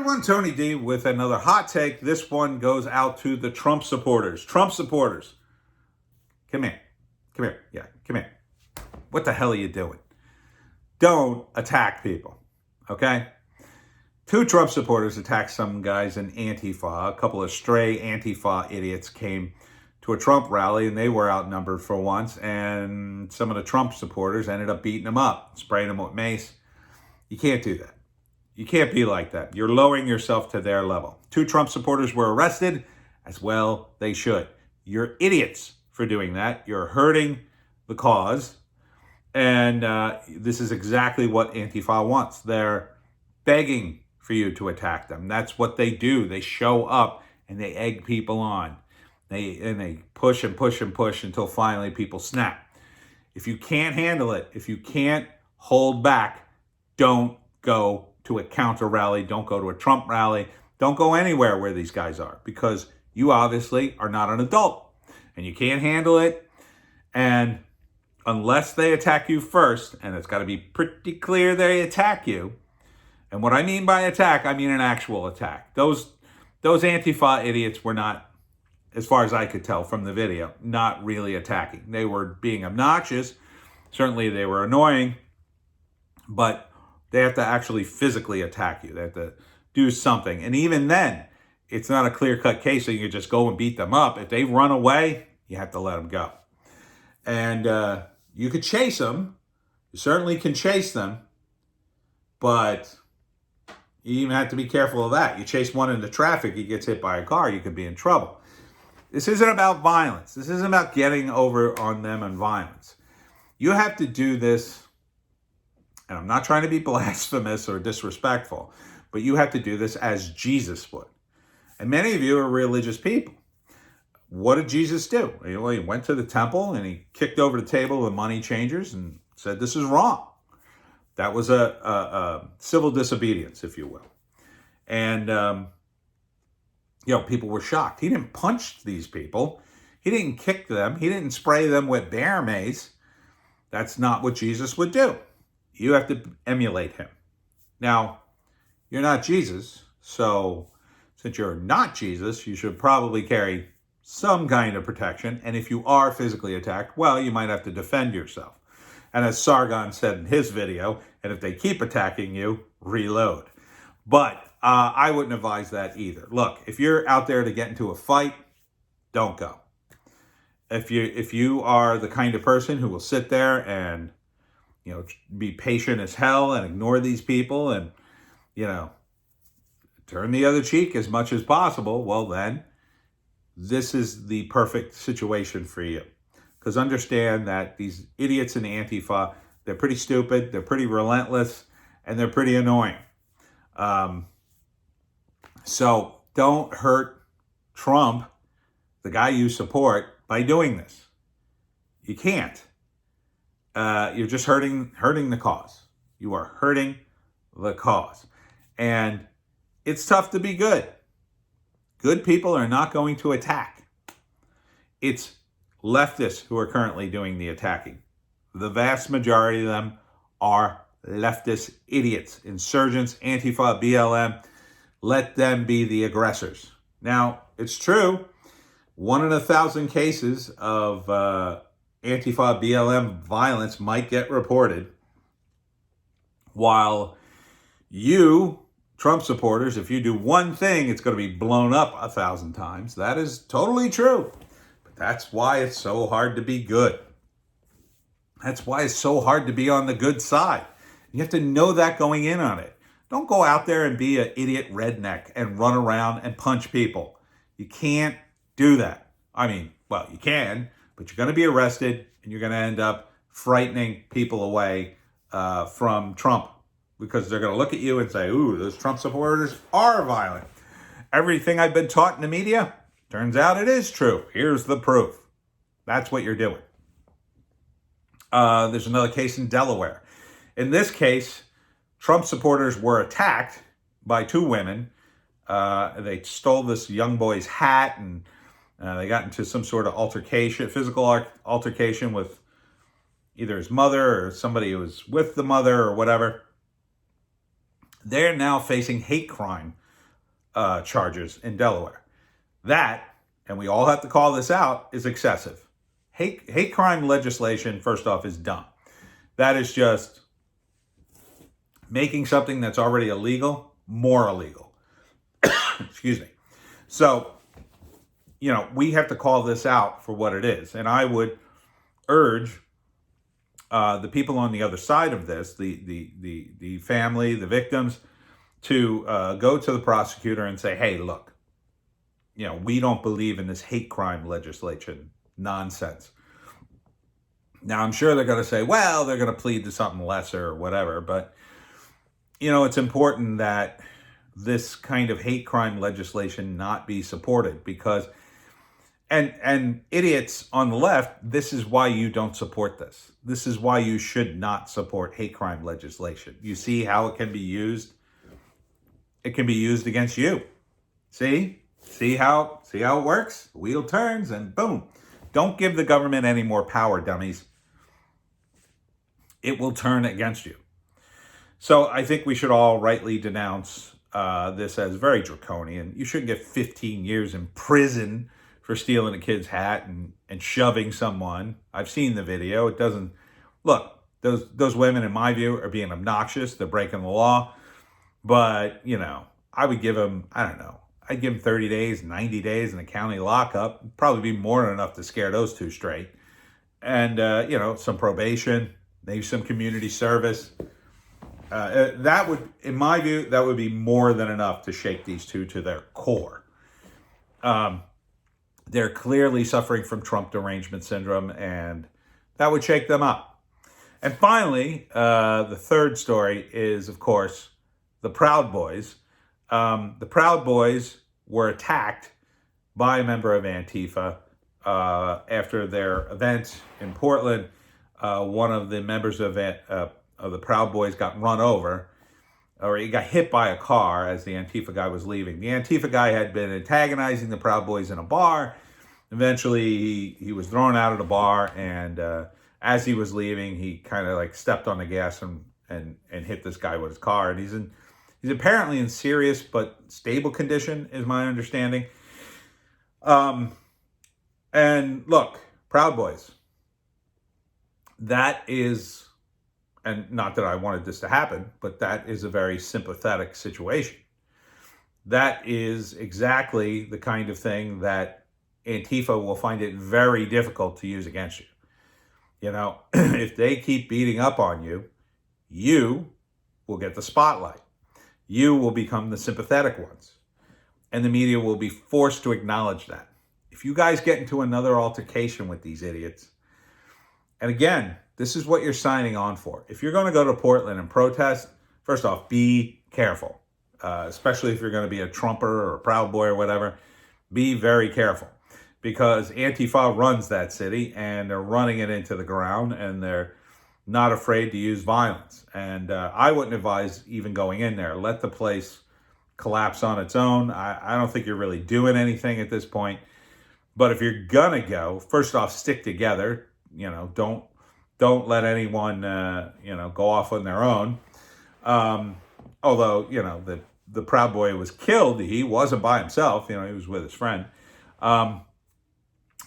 everyone, Tony D with another hot take. This one goes out to the Trump supporters. Trump supporters, come here. Come here. Yeah, come here. What the hell are you doing? Don't attack people, okay? Two Trump supporters attacked some guys in Antifa. A couple of stray Antifa idiots came to a Trump rally, and they were outnumbered for once, and some of the Trump supporters ended up beating them up, spraying them with mace. You can't do that. You can't be like that. You're lowering yourself to their level. Two Trump supporters were arrested, as well they should. You're idiots for doing that. You're hurting the cause. And this is exactly what Antifa wants. They're begging for you to attack them. That's what they do. They show up and they egg people on. They push and push and push until finally people snap. If you can't handle it, if you can't hold back, don't go to a counter rally. Don't go to a Trump rally. Don't go anywhere where these guys are, because you obviously are not an adult and you can't handle it. And unless they attack you first, and it's got to be pretty clear they attack you. And what I mean by attack, I mean an actual attack. Those Antifa idiots were not, as far as I could tell from the video, not really attacking. They were being obnoxious. Certainly they were annoying, but they have to actually physically attack you. They have to do something. And even then, it's not a clear-cut case, so you just go and beat them up. If they run away, you have to let them go. And you could chase them. You certainly can chase them. But you even have to be careful of that. You chase one into traffic, he gets hit by a car, you could be in trouble. This isn't about violence. This isn't about getting over on them and violence. You have to do this. And I'm not trying to be blasphemous or disrespectful, but you have to do this as Jesus would. And many of you are religious people. What did Jesus do? He went to the temple and he kicked over the table of money changers and said, this is wrong. That was a civil disobedience, if you will. And, people were shocked. He didn't punch these people. He didn't kick them. He didn't spray them with bear mace. That's not what Jesus would do. You have to emulate him. Now, you're not Jesus, so since you're not Jesus, you should probably carry some kind of protection. And if you are physically attacked, well, you might have to defend yourself. And as Sargon said in his video, and if they keep attacking you, reload. But I wouldn't advise that either. Look, if you're out there to get into a fight, don't go. If you are the kind of person who will sit there and be patient as hell and ignore these people and, turn the other cheek as much as possible, well then, this is the perfect situation for you. Because understand that these idiots in Antifa, they're pretty stupid, they're pretty relentless, and they're pretty annoying. So don't hurt Trump, the guy you support, by doing this. You can't. You're just hurting the cause. You are hurting the cause. And it's tough to be good. Good people are not going to attack. It's leftists who are currently doing the attacking. The vast majority of them are leftist idiots, insurgents, Antifa, BLM. Let them be the aggressors. Now, it's true, 1 in 1,000 cases of Antifa, BLM violence might get reported, while you, Trump supporters, if you do one thing, it's going to be blown up 1,000 times. That is totally true. But that's why it's so hard to be good. That's why it's so hard to be on the good side. You have to know that going in on it. Don't go out there and be an idiot redneck and run around and punch people. You can't do that. I mean, well, you can, but you're going to be arrested and you're going to end up frightening people away from Trump, because they're going to look at you and say, ooh, those Trump supporters are violent. Everything I've been taught in the media, turns out it is true. Here's the proof. That's what you're doing. There's another case in Delaware. In this case, Trump supporters were attacked by two women. They stole this young boy's hat, and they got into some sort of altercation, physical altercation with either his mother or somebody who was with the mother or whatever. They're now facing hate crime charges in Delaware. That, and we all have to call this out, is excessive. Hate crime legislation, first off, is dumb. That is just making something that's already illegal more illegal. Excuse me. So, we have to call this out for what it is. And I would urge the people on the other side of this, the family, the victims, to go to the prosecutor and say, hey, look, we don't believe in this hate crime legislation nonsense. Now, I'm sure they're going to say, well, they're going to plead to something lesser or whatever. But, it's important that this kind of hate crime legislation not be supported because, and idiots on the left, this is why you don't support this. This is why you should not support hate crime legislation. You see how it can be used? It can be used against you. See how it works? The wheel turns and boom. Don't give the government any more power, dummies. It will turn against you. So I think we should all rightly denounce this as very draconian. You shouldn't get 15 years in prison for stealing a kid's hat and shoving someone. I've seen the video. It doesn't look, those women, in my view, are being obnoxious. They're breaking the law. But, I would give them, I don't know, I'd give them 30 days, 90 days in a county lockup. Probably be more than enough to scare those two straight. And, some probation, maybe some community service. That would, in my view, that would be more than enough to shake these two to their core. They're clearly suffering from Trump derangement syndrome, and that would shake them up. And finally, the third story is, of course, the Proud Boys. The Proud Boys were attacked by a member of Antifa after their event in Portland. One of the members of the Proud Boys got run over, or he got hit by a car as the Antifa guy was leaving. The Antifa guy had been antagonizing the Proud Boys in a bar. Eventually, he was thrown out of the bar, and as he was leaving, he kind of like stepped on the gas and hit this guy with his car. And he's apparently in serious but stable condition, is my understanding. And look, Proud Boys, that is, and not that I wanted this to happen, but that is a very sympathetic situation. That is exactly the kind of thing that Antifa will find it very difficult to use against you. If they keep beating up on you, you will get the spotlight. You will become the sympathetic ones. And the media will be forced to acknowledge that. If you guys get into another altercation with these idiots, and again, this is what you're signing on for. If you're going to go to Portland and protest, first off, be careful. Especially if you're going to be a Trumper or a Proud Boy or whatever. Be very careful. Because Antifa runs that city, and they're running it into the ground, and they're not afraid to use violence. And I wouldn't advise even going in there. Let the place collapse on its own. I don't think you're really doing anything at this point. But if you're going to go, first off, stick together. Don't let anyone, go off on their own. Although, the Proud Boy was killed. He wasn't by himself. He was with his friend.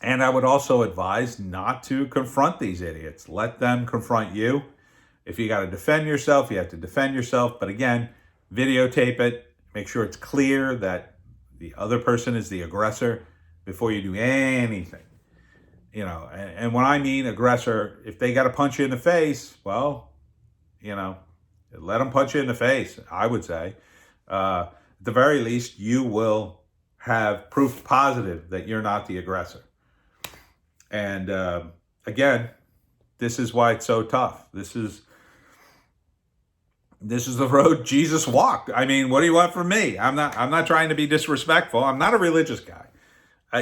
And I would also advise not to confront these idiots. Let them confront you. If you got to defend yourself, you have to defend yourself. But again, videotape it. Make sure it's clear that the other person is the aggressor before you do anything. And when I mean aggressor, if they got to punch you in the face, well, let them punch you in the face, I would say. At the very least, you will have proof positive that you're not the aggressor. And again, this is why it's so tough. This is the road Jesus walked. I mean, what do you want from me? I'm not trying to be disrespectful. I'm not a religious guy. I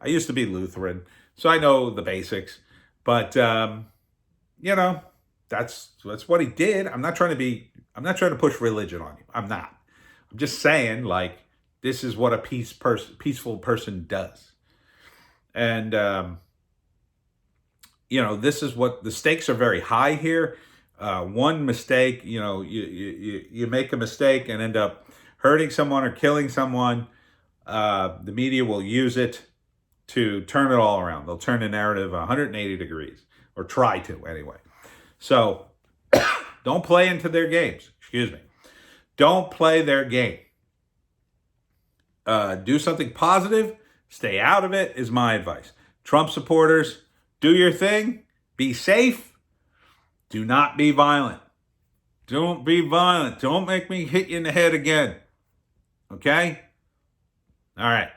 used to be Lutheran, so I know the basics. But that's what he did. I'm not trying to push religion on you. I'm not. I'm just saying, like, this is what a peaceful person does. And this is what the stakes are very high here. One mistake, you make a mistake and end up hurting someone or killing someone, the media will use it to turn it all around. They'll turn the narrative 180 degrees, or try to anyway. So don't play into their games. Excuse me. Don't play their game. Do something positive. Stay out of it is my advice. Trump supporters, do your thing. Be safe. Do not be violent. Don't be violent. Don't make me hit you in the head again. Okay? All right.